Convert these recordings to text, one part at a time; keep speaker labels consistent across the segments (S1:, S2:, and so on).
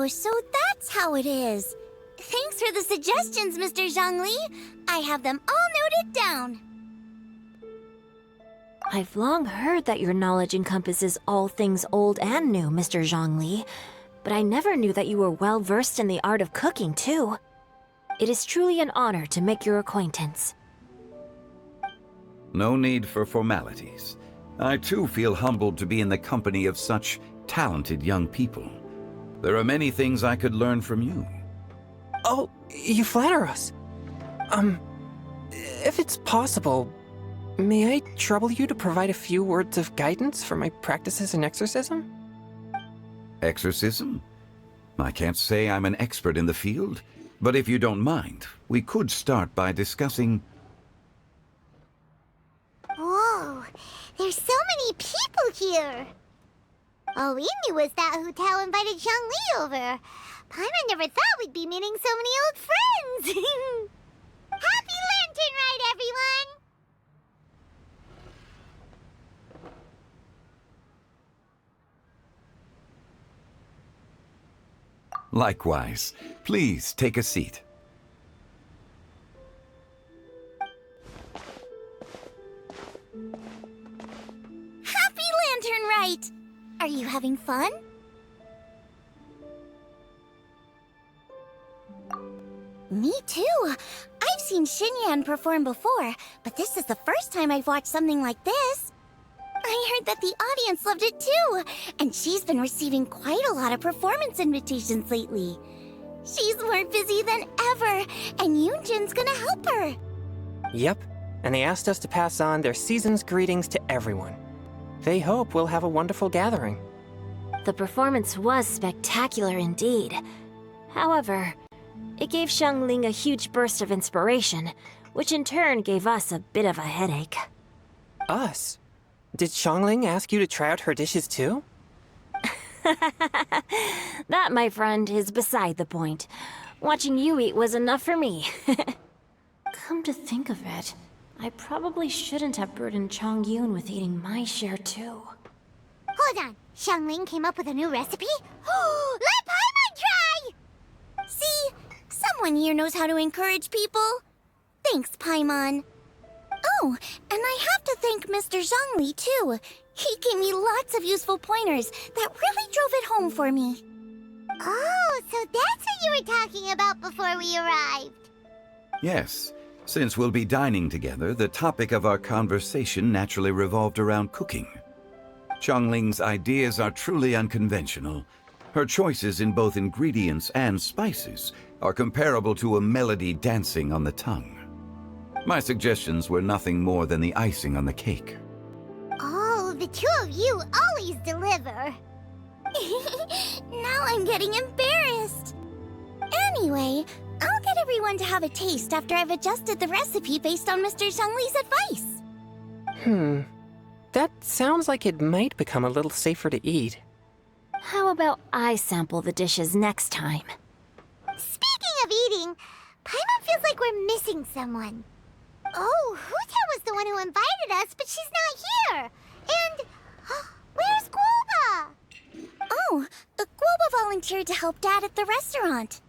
S1: Oh, so that's how it is. Thanks for the suggestions, Mr. Zhongli. I have them all noted down.
S2: I've long heard that your knowledge encompasses all things old and new, Mr. Zhongli, but I never knew that you were well versed in the art of cooking, too. It is truly an honor to make your acquaintance.
S3: No need for formalities. I too feel humbled to be in the company of such talented young people. There are many things I could learn from you.
S4: Oh, you flatter us. If it's possible, may I trouble you to provide a few words of guidance for my practices in exorcism?
S3: Exorcism? I can't say I'm an expert in the field, but if you don't mind, we could start by discussing...
S1: Whoa, there's so many people here. All we knew was that Hu Tao invited Zhongli over. Paimon never thought we'd be meeting so many old friends. Happy Lantern Rite, everyone!
S3: Likewise. Please take a seat.
S1: Happy Lantern Rite! Are you having fun? Me too. I've seen Xinyan perform before, but this is the first time I've watched something like this. I heard that the audience loved it too, and she's been receiving quite a lot of performance invitations lately. She's more busy than ever, and Yoonjin's gonna help her.
S4: Yep, and they asked us to pass on their season's greetings to everyone. They hope we'll have a wonderful gathering.
S2: The performance was spectacular indeed. However, it gave Xiangling a huge burst of inspiration, which in turn gave us a bit of a headache.
S4: Us? Did Xiangling ask you to try out her dishes too?
S2: That, my friend, is beside the point. Watching you eat was enough for me. Come to think of it, I probably shouldn't have burdened Chongyun with eating my share too.
S1: Hold on, Xiangling came up with a new recipe? Let Paimon try! See, someone here knows how to encourage people. Thanks, Paimon. Oh, and I have to thank Mr. Zhongli, too. He gave me lots of useful pointers that really drove it home for me. Oh, so that's what you were talking about before we arrived.
S3: Yes. Since we'll be dining together, the topic of our conversation naturally revolved around cooking. Xiangling's ideas are truly unconventional. Her choices in both ingredients and spices are comparable to a melody dancing on the tongue. My suggestions were nothing more than the icing on the cake.
S1: Oh, the two of you always deliver. Now I'm getting embarrassed. Anyway, I'll get everyone to have a taste after I've adjusted the recipe based on Mr. Zhongli's advice.
S4: That sounds like it might become a little safer to eat.
S2: How about I sample the dishes next time?
S1: Speaking of eating, Paimon feels like we're missing someone. Oh, Huta was the one who invited us, but she's not here. And where's Guoba? Oh, Guoba volunteered to help Dad at the restaurant.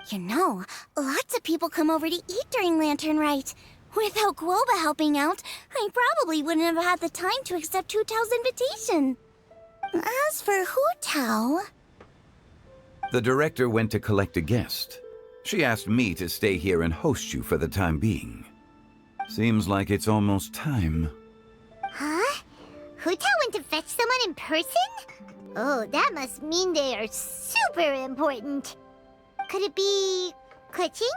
S1: You know, lots of people come over to eat during Lantern Rite. Without Guoba helping out, I probably wouldn't have had the time to accept Hu Tao's invitation. As for Hu Tao...
S3: The director went to collect a guest. She asked me to stay here and host you for the time being. Seems like it's almost time.
S1: Huh? Hu Tao went to fetch someone in person? Oh, that must mean they are super important. Could it be... Keqing?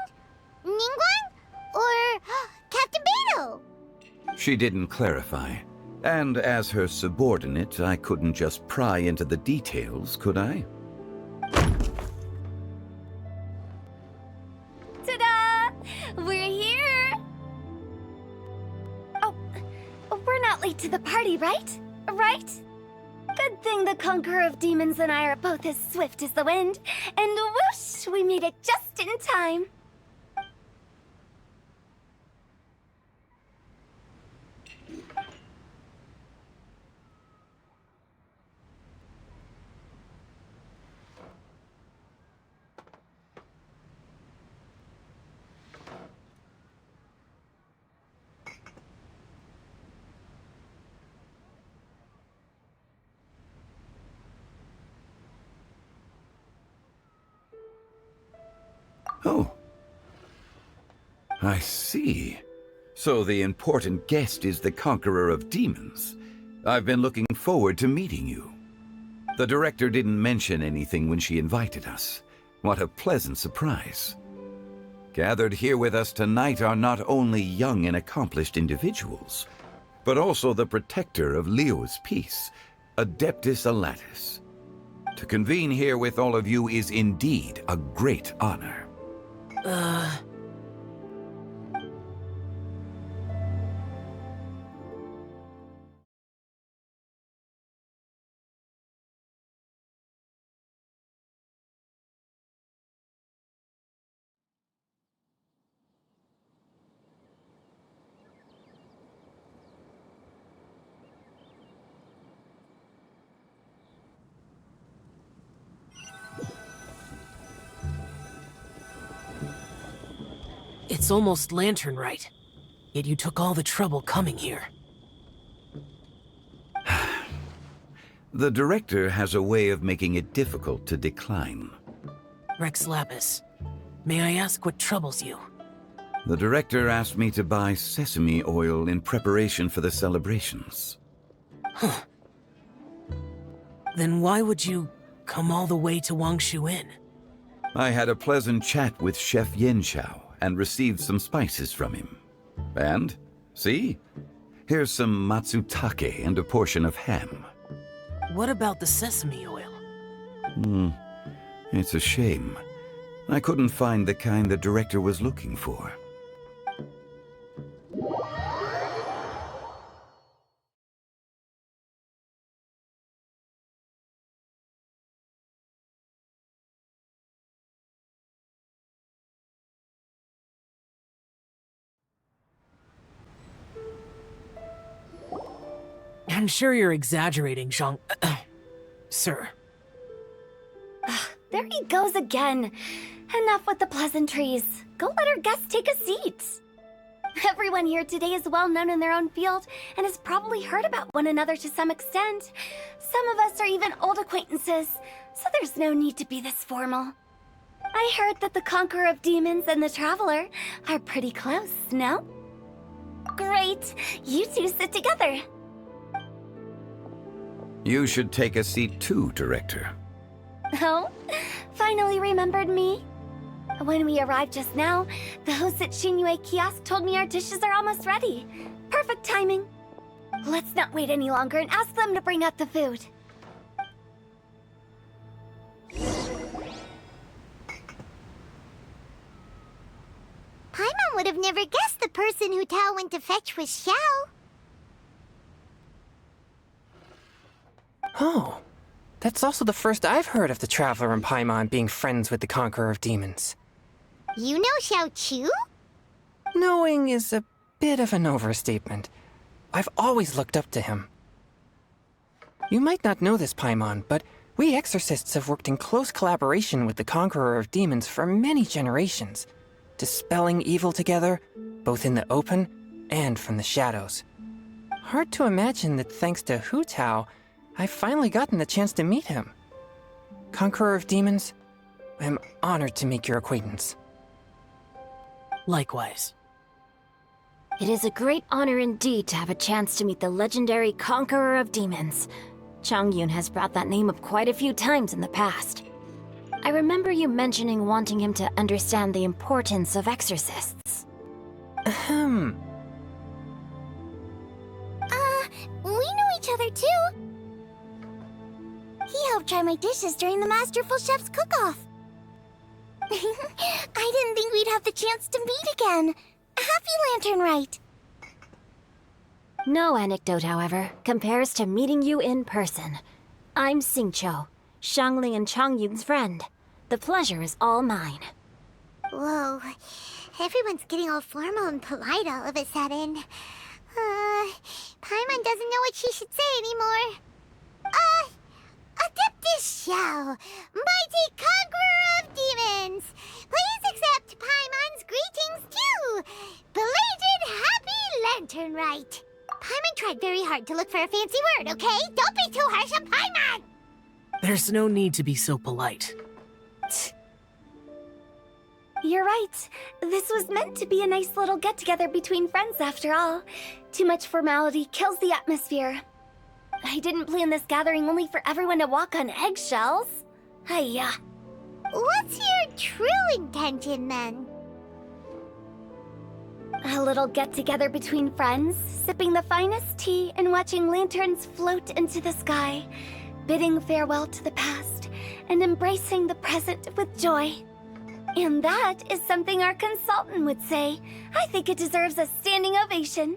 S1: Ningguang? Or Captain Beidou?
S3: She didn't clarify. And as her subordinate, I couldn't just pry into the details, could I?
S1: Ta-da! We're here! Oh, we're not late to the party, right? Right? Good thing the Conqueror of Demons and I are both as swift as the wind. And whoosh, we made it just in time.
S3: Oh. I see. So the important guest is the conqueror of demons. I've been looking forward to meeting you. The director didn't mention anything when she invited us. What a pleasant surprise. Gathered here with us tonight are not only young and accomplished individuals, but also the protector of Leo's peace, Adeptus Alatus. To convene here with all of you is indeed a great honor.
S5: It's almost lantern right. Yet you took all the trouble coming here.
S3: The director has a way of making it difficult to decline.
S5: Rex Lapis, may I ask what troubles you?
S3: The director asked me to buy sesame oil in preparation for the celebrations.
S5: Huh. Then why would you come all the way to Wangshu Inn?
S3: I had a pleasant chat with Chef Yin Chao and received some spices from him. And, see? Here's some matsutake and a portion of ham.
S5: What about the sesame oil?
S3: It's a shame. I couldn't find the kind the director was looking for.
S5: I'm sure you're exaggerating, Zhang... Sir.
S6: There he goes again. Enough with the pleasantries. Go let our guests take a seat. Everyone here today is well known in their own field and has probably heard about one another to some extent. Some of us are even old acquaintances, so there's no need to be this formal. I heard that the Conqueror of Demons and the Traveler are pretty close, no? Great. You two sit together.
S3: You should take a seat too, Director.
S6: Oh, finally remembered me? When we arrived just now, the host at Shinue Kiosk told me our dishes are almost ready. Perfect timing. Let's not wait any longer and ask them to bring out the food.
S1: Paimon would have never guessed the person who Tao went to fetch was Xiao.
S4: Oh, that's also the first I've heard of the Traveler and Paimon being friends with the Conqueror of Demons.
S1: You know Xiao Chu?
S4: Knowing is a bit of an overstatement. I've always looked up to him. You might not know this, Paimon, but we exorcists have worked in close collaboration with the Conqueror of Demons for many generations, dispelling evil together, both in the open and from the shadows. Hard to imagine that thanks to Hu Tao, I've finally gotten the chance to meet him. Conqueror of Demons, I'm honored to make your acquaintance.
S5: Likewise.
S2: It is a great honor indeed to have a chance to meet the legendary Conqueror of Demons. Changyun has brought that name up quite a few times in the past. I remember you mentioning wanting him to understand the importance of exorcists.
S6: We know each other too. He helped try my dishes during the Masterful Chef's cook-off. I didn't think we'd have the chance to meet again. Happy Lantern Rite.
S2: No anecdote, however, compares to meeting you in person. I'm Xingqiu, Shangling and Changyun's friend. The pleasure is all mine.
S1: Whoa, everyone's getting all formal and polite all of a sudden. Paimon doesn't know what she should say anymore. Adeptus Xiao, mighty conqueror of demons, please accept Paimon's greetings too. Belated Happy Lantern Rite. Paimon tried very hard to look for a fancy word, okay? Don't be too harsh on Paimon!
S5: There's no need to be so polite.
S6: You're right. This was meant to be a nice little get-together between friends after all. Too much formality kills the atmosphere. I didn't plan this gathering only for everyone to walk on eggshells. Hiya.
S1: What's your true intention, then?
S6: A little get-together between friends, sipping the finest tea and watching lanterns float into the sky, bidding farewell to the past and embracing the present with joy. And that is something our consultant would say. I think it deserves a standing ovation.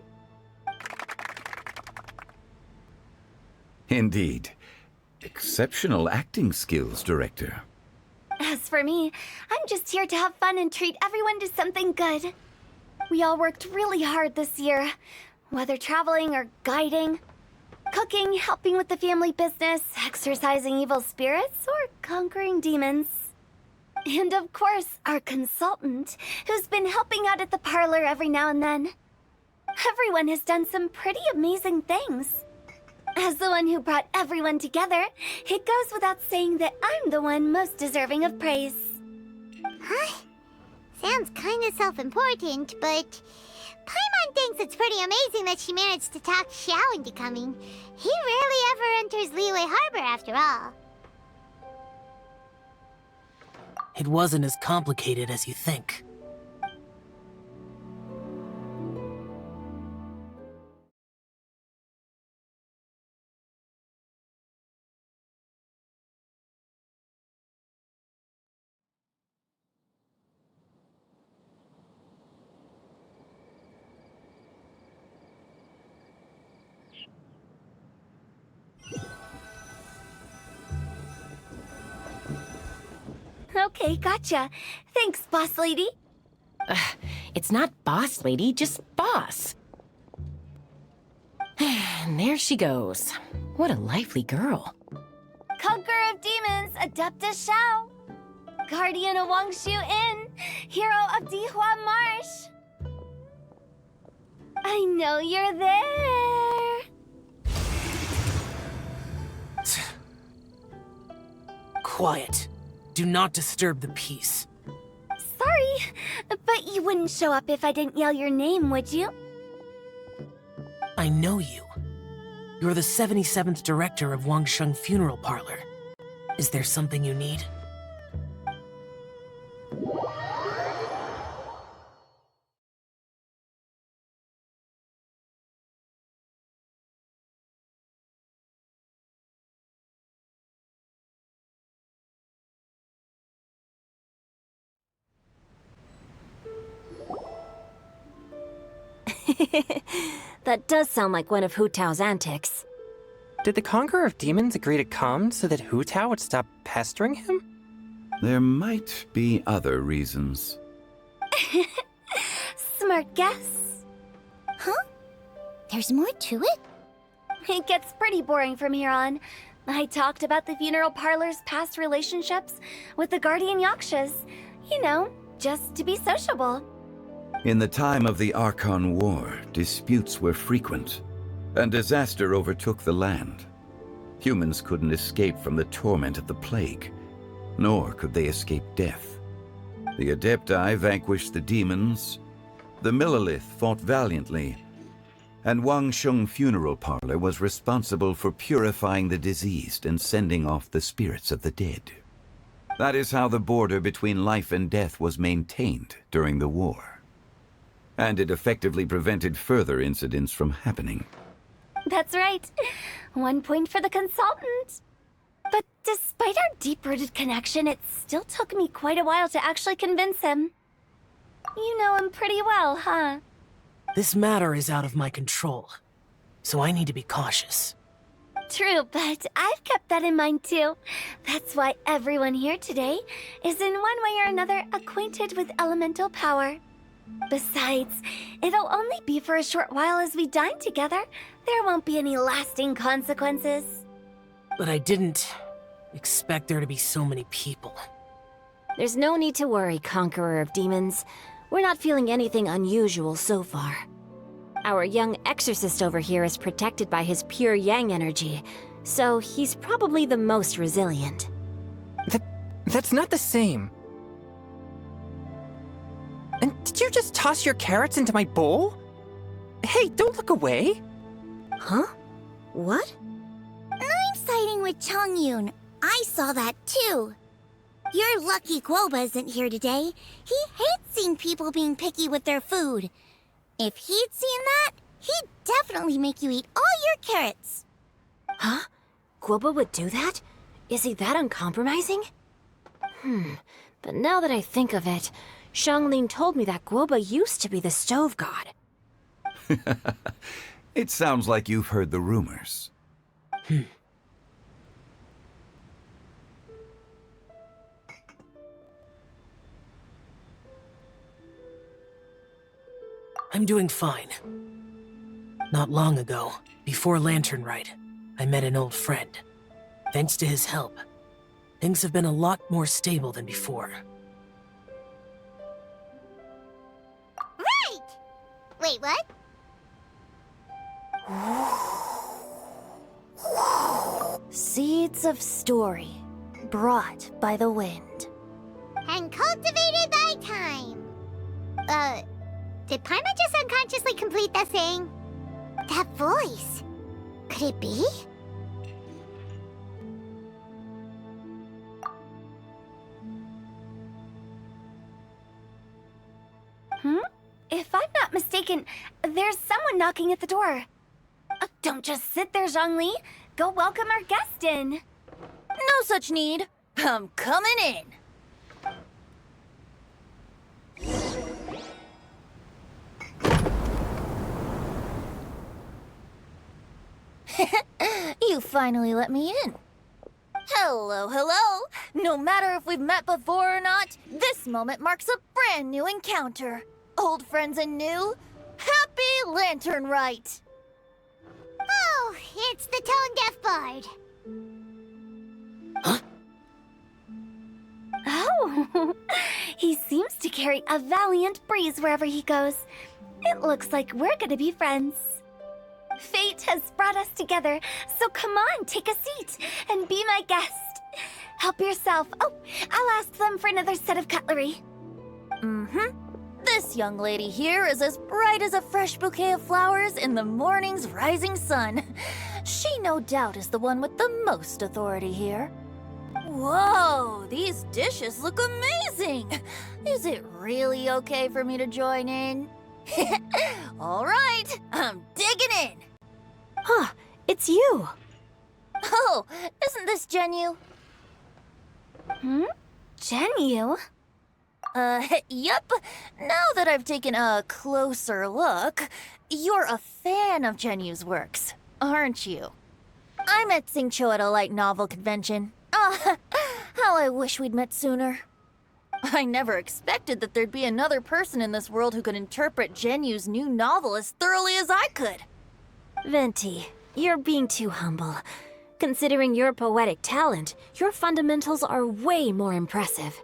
S3: Indeed. Exceptional acting skills, Director.
S6: As for me, I'm just here to have fun and treat everyone to something good. We all worked really hard this year, whether traveling or guiding, cooking, helping with the family business, exorcising evil spirits, or conquering demons. And of course, our consultant, who's been helping out at the parlor every now and then. Everyone has done some pretty amazing things. As the one who brought everyone together, it goes without saying that I'm the one most deserving of praise.
S1: Huh? Sounds kinda self-important, but Paimon thinks it's pretty amazing that she managed to talk Xiao into coming. He rarely ever enters Liyue Harbor after all.
S5: It wasn't as complicated as you think.
S6: Okay, gotcha. Thanks, boss lady.
S7: It's not boss lady, just boss. And there she goes. What a lively girl.
S6: Conqueror of demons, Adeptus Xiao. Guardian of Wangshu Inn, hero of Dihua Marsh. I know you're there.
S5: Quiet. Do not disturb the peace.
S6: Sorry, but you wouldn't show up if I didn't yell your name, would you?
S5: I know you. You're the 77th director of Wangsheng Funeral Parlor. Is there something you need?
S2: That does sound like one of Hu Tao's antics.
S4: Did the Conqueror of Demons agree to come so that Hu Tao would stop pestering him?
S3: There might be other reasons.
S6: Smart guess.
S1: Huh? There's more to it?
S6: It gets pretty boring from here on. I talked about the funeral parlor's past relationships with the guardian yakshas. You know, just to be sociable.
S3: In the time of the Archon War, disputes were frequent, and disaster overtook the land. Humans couldn't escape from the torment of the plague, nor could they escape death. The Adepti vanquished the demons, the Millelith fought valiantly, and Wangsheng Funeral Parlor was responsible for purifying the diseased and sending off the spirits of the dead. That is how the border between life and death was maintained during the war. And it effectively prevented further incidents from happening.
S6: That's right. 1 point for the consultant. But despite our deep-rooted connection, it still took me quite a while to actually convince him. You know him pretty well, huh?
S5: This matter is out of my control, so I need to be cautious.
S6: True, but I've kept that in mind too. That's why everyone here today is in one way or another acquainted with elemental power. Besides, it'll only be for a short while as we dine together. There won't be any lasting consequences.
S5: But I didn't expect there to be so many people.
S2: There's no need to worry, Conqueror of Demons. We're not feeling anything unusual so far. Our young exorcist over here is protected by his pure yang energy, so he's probably the most resilient.
S4: That's not the same. And did you just toss your carrots into my bowl? Hey, don't look away.
S2: Huh? What?
S1: I'm siding with Chongyun. I saw that too. You're lucky Guoba isn't here today. He hates seeing people being picky with their food. If he'd seen that, he'd definitely make you eat all your carrots.
S2: Huh? Guoba would do that? Is he that uncompromising? But now that I think of it, Xiangling told me that Guoba used to be the stove god.
S3: It sounds like you've heard the rumors.
S5: I'm doing fine. Not long ago, before Lantern Rite, I met an old friend. Thanks to his help, things have been a lot more stable than before.
S1: Right! Wait, what?
S6: Seeds of story, brought by the wind.
S1: And cultivated by time. Did Paimon just unconsciously complete that saying? That voice. Could it be?
S6: If I'm not mistaken, there's someone knocking at the door. Don't just sit there, Zhongli. Go welcome our guest in.
S8: No such need. I'm coming in. You finally let me in. Hello, hello. No matter if we've met before or not, this moment marks a brand new encounter. Old friends and new. Happy Lantern Rite.
S1: Oh, it's the tone-deaf bard.
S6: Oh, he seems to carry a valiant breeze wherever he goes. It looks like we're gonna be friends. Fate has brought us together, so come on, take a seat and be my guest. Help yourself. Oh, I'll ask them for another set of cutlery.
S8: This young lady here is as bright as a fresh bouquet of flowers in the morning's rising sun. She no doubt is the one with the most authority here. Whoa, these dishes look amazing! Is it really okay for me to join in? All right, I'm digging in!
S2: Huh, it's you.
S8: Oh, isn't this Genyu?
S6: Genyu?
S8: Yup. Now that I've taken a closer look, you're a fan of Genyu's works, aren't you? I met Xingqiu at a light novel convention. Ah, how I wish we'd met sooner. I never expected that there'd be another person in this world who could interpret Genyu's new novel as thoroughly as I could.
S2: Venti, you're being too humble. Considering your poetic talent, your fundamentals are way more impressive.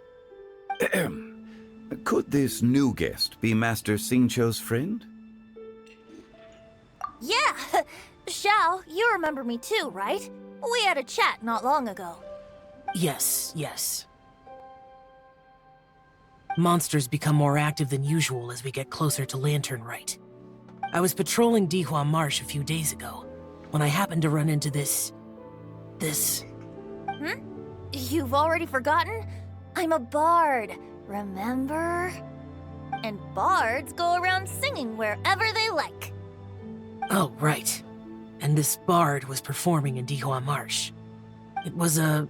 S3: Could this new guest be Master Xingqiu's friend?
S8: Yeah! Xiao, you remember me too, right? We had a chat not long ago.
S5: Yes. Monsters become more active than usual as we get closer to Lantern Rite. I was patrolling Dihua Marsh a few days ago, when I happened to run into this...
S8: You've already forgotten? I'm a bard, remember? And bards go around singing wherever they like.
S5: Oh, right. And this bard was performing in Dihua Marsh. It was a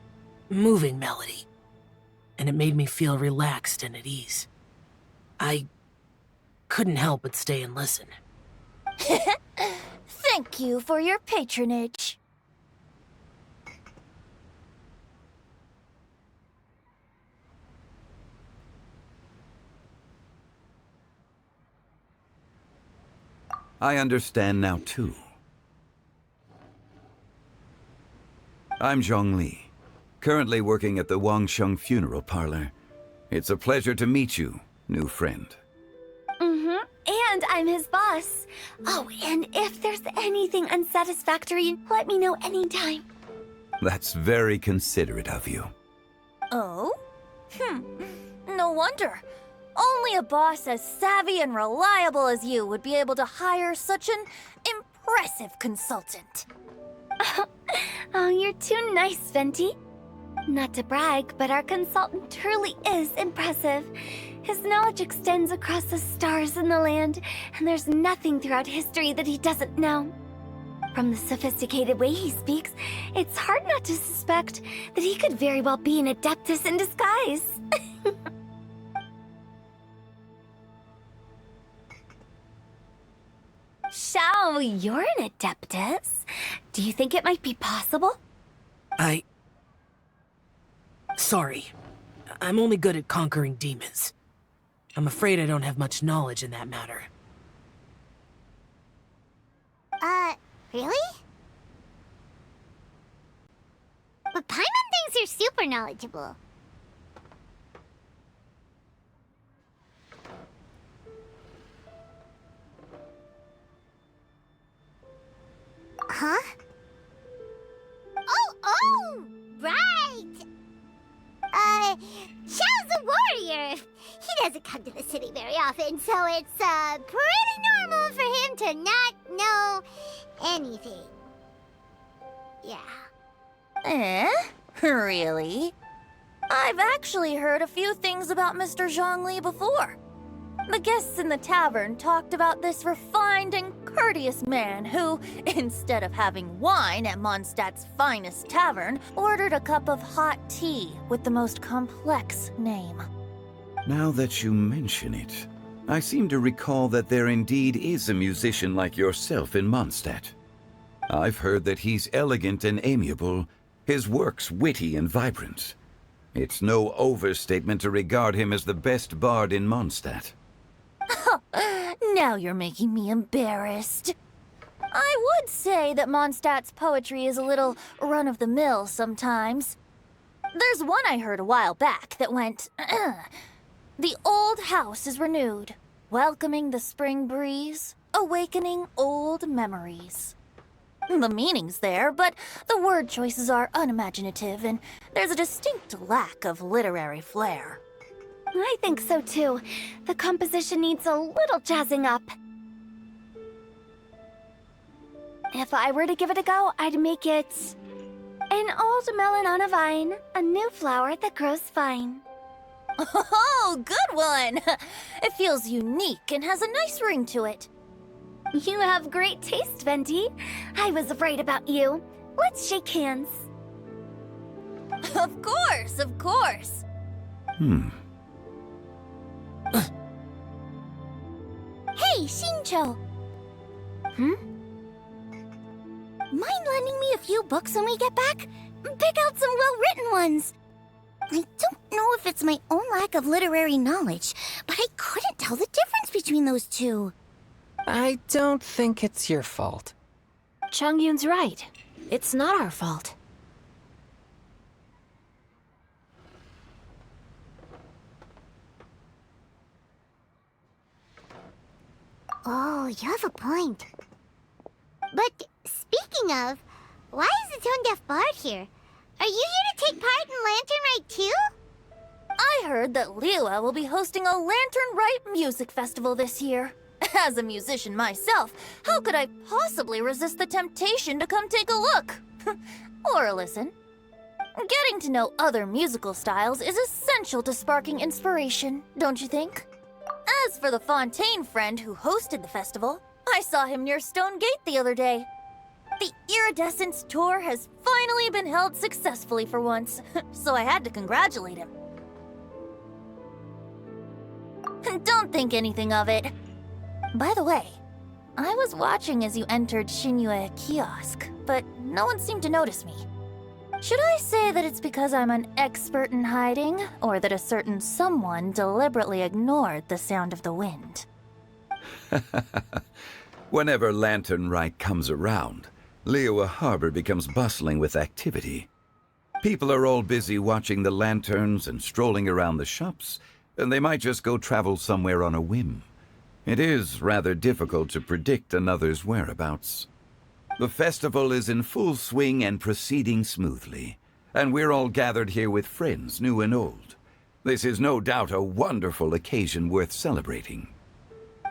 S5: moving melody, and it made me feel relaxed and at ease. I couldn't help but stay and listen.
S8: Thank you for your patronage.
S3: I understand now, too. I'm Zhongli, currently working at the Wangsheng Funeral Parlor. It's a pleasure to meet you, new friend.
S6: And I'm his boss. Oh, and if there's anything unsatisfactory, let me know anytime.
S3: That's very considerate of you.
S8: Oh? No wonder. Only a boss as savvy and reliable as you would be able to hire such an impressive consultant.
S6: Oh, you're too nice, Venti. Not to brag, but our consultant truly is impressive. His knowledge extends across the stars and the land, and there's nothing throughout history that he doesn't know. From the sophisticated way he speaks, it's hard not to suspect that he could very well be an adeptus in disguise. Shao, you're an adeptus. Do you think it might be possible?
S5: Sorry. I'm only good at conquering demons. I'm afraid I don't have much knowledge in that matter.
S1: Really? But Paimon thinks you're super knowledgeable. Huh? Oh, right! Xiao's a warrior. He doesn't come to the city very often, so it's, pretty normal for him to not know anything. Yeah.
S8: Eh? Really? I've actually heard a few things about Mr. Zhongli before. The guests in the tavern talked about this refined and courteous man who, instead of having wine at Mondstadt's finest tavern, ordered a cup of hot tea with the most complex name.
S3: Now that you mention it, I seem to recall that there indeed is a musician like yourself in Mondstadt. I've heard that he's elegant and amiable, his works witty and vibrant. It's no overstatement to regard him as the best bard in Mondstadt.
S8: Now you're making me embarrassed. I would say that Mondstadt's poetry is a little run-of-the-mill sometimes. There's one I heard a while back that went, "The old house is renewed, welcoming the spring breeze, awakening old memories." The meaning's there, but the word choices are unimaginative, and there's a distinct lack of literary flair.
S6: I think so too. The composition needs a little jazzing up. If I were to give it a go, I'd make it an old melon on a vine, a new flower that grows fine.
S8: Oh, good one! It feels unique and has a nice ring to it.
S6: You have great taste, Venti. I was afraid about you. Let's shake hands.
S8: Of course, of course. Hey, Xingqiu! Mind lending me a few books when we get back? Pick out some well-written ones. I don't know if it's my own lack of literary knowledge, but I couldn't tell the difference between those two.
S4: I don't think it's your fault.
S2: Chongyun's right. It's not our fault.
S1: Oh, you have a point. But speaking of, why is the tone-deaf bard here? Are you here to take part in Lantern Rite too?
S8: I heard that Liua will be hosting a Lantern Rite music festival this year. As a musician myself, how could I possibly resist the temptation to come take a look? Or a listen. Getting to know other musical styles is essential to sparking inspiration, don't you think? As for the Fontaine friend who hosted the festival, I saw him near Stone Gate the other day. The Iridescence tour has finally been held successfully for once, so I had to congratulate him. Don't think anything of it. By the way, I was watching as you entered Xinyue Kiosk, but no one seemed to notice me. Should I say that it's because I'm an expert in hiding, or that a certain someone deliberately ignored the sound of the wind?
S3: Whenever Lantern Rite comes around, Liua Harbor becomes bustling with activity. People are all busy watching the lanterns and strolling around the shops, and they might just go travel somewhere on a whim. It is rather difficult to predict another's whereabouts. The festival is in full swing and proceeding smoothly, and we're all gathered here with friends, new and old. This is no doubt a wonderful occasion worth celebrating.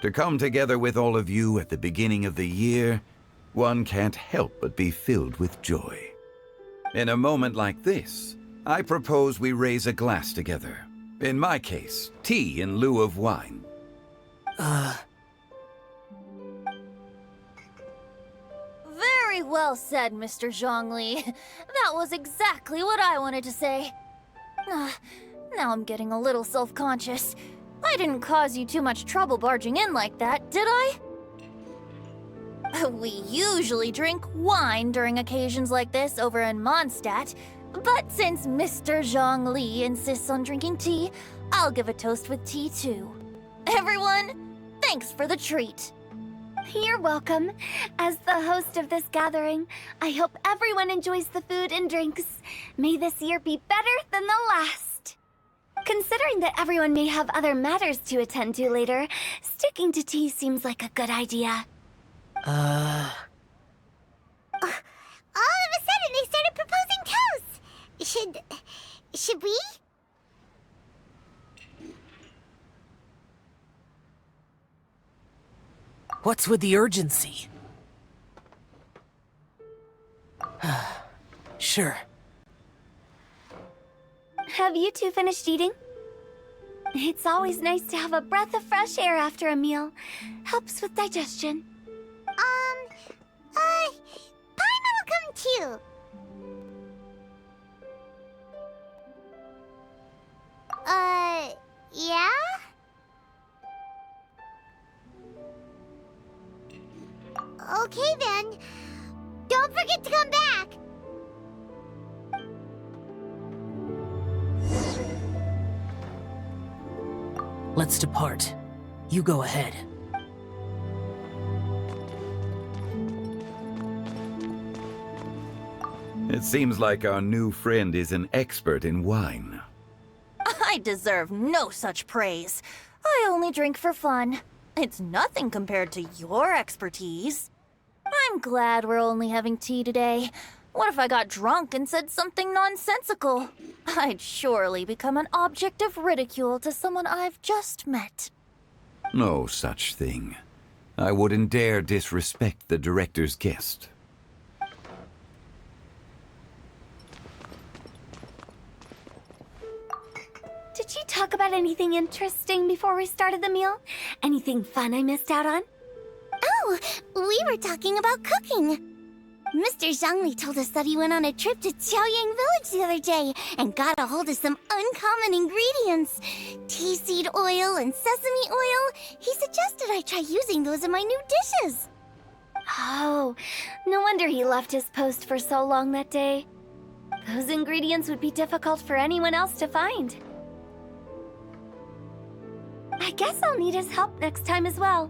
S3: To come together with all of you at the beginning of the year, one can't help but be filled with joy. In a moment like this, I propose we raise a glass together. In my case, tea in lieu of wine.
S8: Very well said, Mr. Zhongli. That was exactly what I wanted to say. Now I'm getting a little self-conscious. I didn't cause you too much trouble barging in like that, did I? We usually drink wine during occasions like this over in Mondstadt, but since Mr. Zhongli insists on drinking tea, I'll give a toast with tea too. Everyone, thanks for the treat.
S6: You're welcome. As the host of this gathering, I hope everyone enjoys the food and drinks. May this year be better than the last. Considering that everyone may have other matters to attend to later, sticking to tea seems like a good idea.
S1: All of a sudden, they started proposing toasts. Should we?
S5: What's with the urgency? Sure.
S6: Have you two finished eating? It's always nice to have a breath of fresh air after a meal. Helps with digestion.
S1: Paimon will come too. Yeah? Okay then. Don't forget to come back.
S5: Let's depart. You go ahead.
S3: It seems like our new friend is an expert in wine.
S8: I deserve no such praise. I only drink for fun. It's nothing compared to your expertise. I'm glad we're only having tea today. What if I got drunk and said something nonsensical? I'd surely become an object of ridicule to someone I've just met.
S3: No such thing. I wouldn't dare disrespect the director's guest.
S6: Did you talk about anything interesting before we started the meal? Anything fun I missed out on?
S1: Oh, we were talking about cooking. Mr. Zhongli told us that he went on a trip to Qiaoyang Village the other day and got a hold of some uncommon ingredients. Tea seed oil and sesame oil. He suggested I try using those in my new dishes.
S6: Oh, no wonder he left his post for so long that day. Those ingredients would be difficult for anyone else to find. I guess I'll need his help next time as well.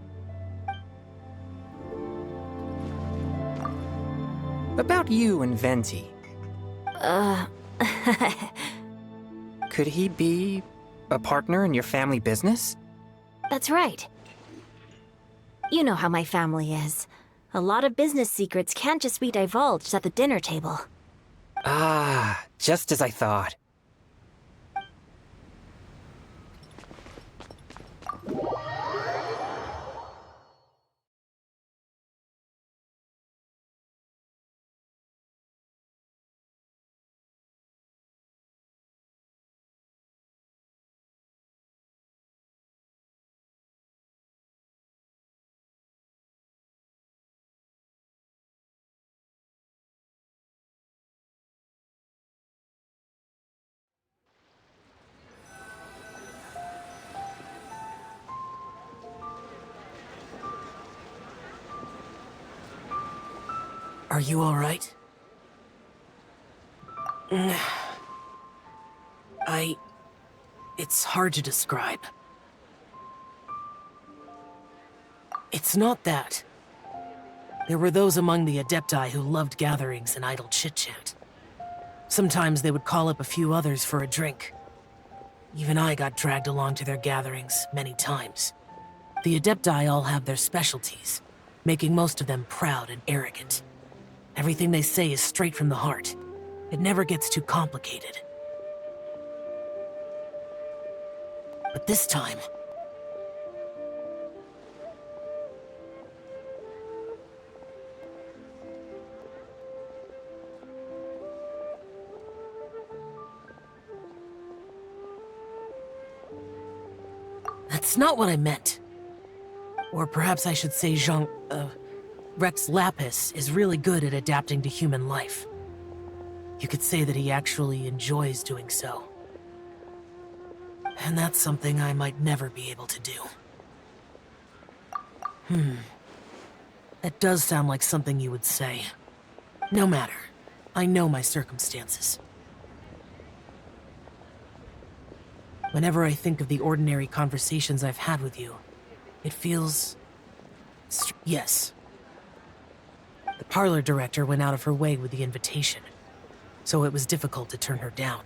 S4: About you and Venti. Could he be a partner in your family business?
S2: That's right. You know how my family is. A lot of business secrets can't just be divulged at the dinner table.
S4: Ah, just as I thought.
S5: Are you all right? It's hard to describe. It's not that. There were those among the Adepti who loved gatherings and idle chit-chat. Sometimes they would call up a few others for a drink. Even I got dragged along to their gatherings many times. The Adepti all have their specialties, making most of them proud and arrogant. Everything they say is straight from the heart. It never gets too complicated. But this time... That's not what I meant. Or perhaps I should say Rex Lapis is really good at adapting to human life. You could say that he actually enjoys doing so. And that's something I might never be able to do. That does sound like something you would say. No matter. I know my circumstances. Whenever I think of the ordinary conversations I've had with you, it feels... Yes. The parlor director went out of her way with the invitation, so it was difficult to turn her down.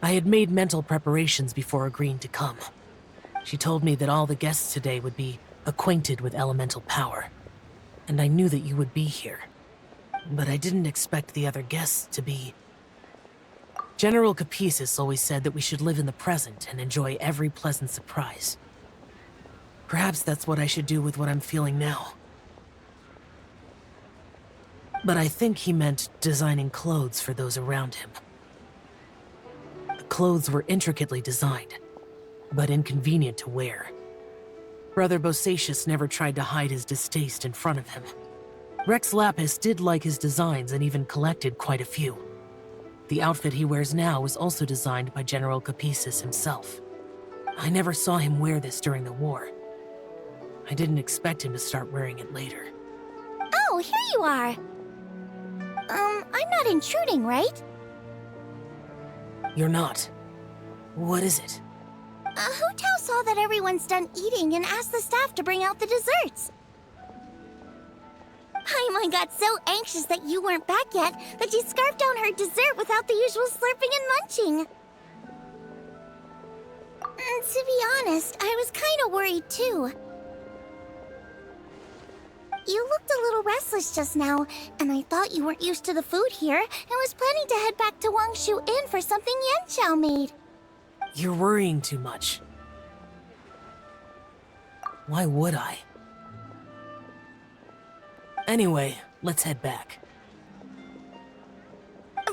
S5: I had made mental preparations before agreeing to come. She told me that all the guests today would be acquainted with elemental power, and I knew that you would be here. But I didn't expect the other guests to be... General Capisis always said that we should live in the present and enjoy every pleasant surprise. Perhaps that's what I should do with what I'm feeling now. But I think he meant designing clothes for those around him. The clothes were intricately designed, but inconvenient to wear. Brother Bosacius never tried to hide his distaste in front of him. Rex Lapis did like his designs and even collected quite a few. The outfit he wears now was also designed by General Capisis himself. I never saw him wear this during the war. I didn't expect him to start wearing it later.
S1: Oh, here you are. I'm not intruding, right?
S5: You're not. What is it?
S1: Hu Tao saw that everyone's done eating and asked the staff to bring out the desserts. Paimon got so anxious that you weren't back yet that she scarfed down her dessert without the usual slurping and munching. To be honest, I was kind of worried too. You looked a little restless just now, and I thought you weren't used to the food here and was planning to head back to Wangshu Inn for something Yanxiao made.
S5: You're worrying too much. Why would I? Anyway, let's head back.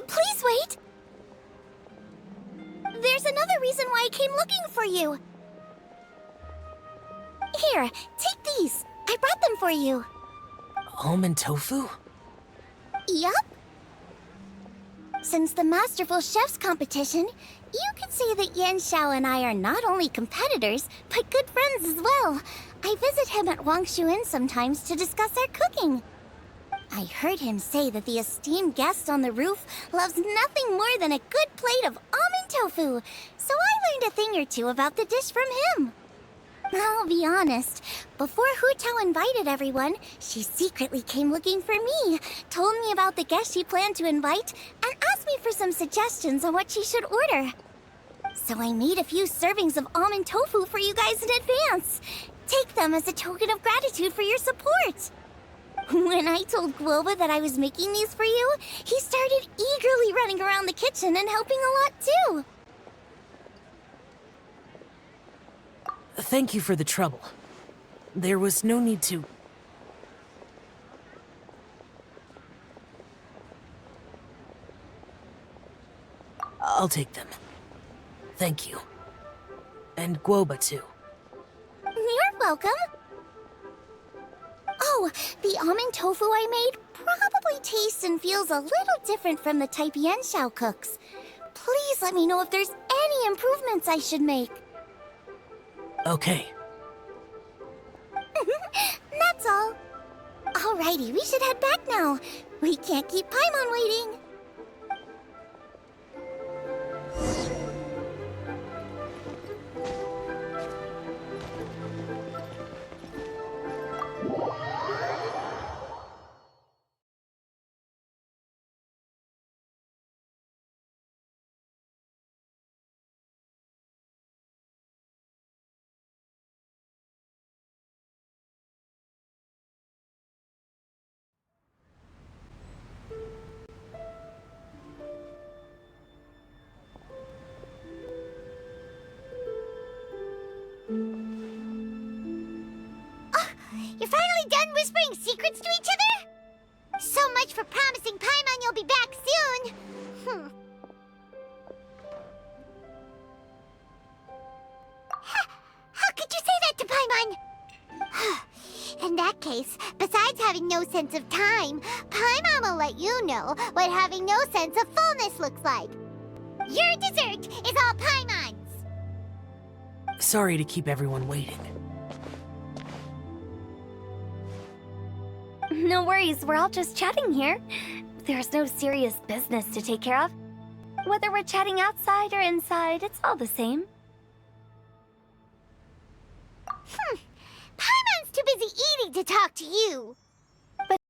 S1: Please wait! There's another reason why I came looking for you. Here, take these. I brought them for you.
S5: Almond tofu?
S1: Yup. Since the Masterful Chef's competition, you could say that Yanxiao and I are not only competitors, but good friends as well. I visit him at Wangshu Inn sometimes to discuss our cooking. I heard him say that the esteemed guest on the roof loves nothing more than a good plate of almond tofu, so I learned a thing or two about the dish from him. I'll be honest, before Hu Tao invited everyone, she secretly came looking for me, told me about the guests she planned to invite, and asked me for some suggestions on what she should order. So I made a few servings of almond tofu for you guys in advance. Take them as a token of gratitude for your support. When I told Guoba that I was making these for you, he started eagerly running around the kitchen and helping a lot too.
S5: Thank you for the trouble. There was no need to... I'll take them. Thank you. And Guoba too.
S1: You're welcome. Oh, the almond tofu I made probably tastes and feels a little different from the type Yanxiao cooks. Please let me know if there's any improvements I should make.
S5: Okay.
S1: That's all. Alrighty, we should head back now. We can't keep Paimon waiting. You're finally done whispering secrets to each other? So much for promising Paimon you'll be back soon. How could you say that to Paimon? In that case, besides having no sense of time, Paimon will let you know what having no sense of fullness looks like. Your dessert is all Paimon's.
S5: Sorry to keep everyone waiting.
S6: No worries, we're all just chatting here. There's no serious business to take care of. Whether we're chatting outside or inside, it's all the same.
S1: Paimon's too busy eating to talk to you.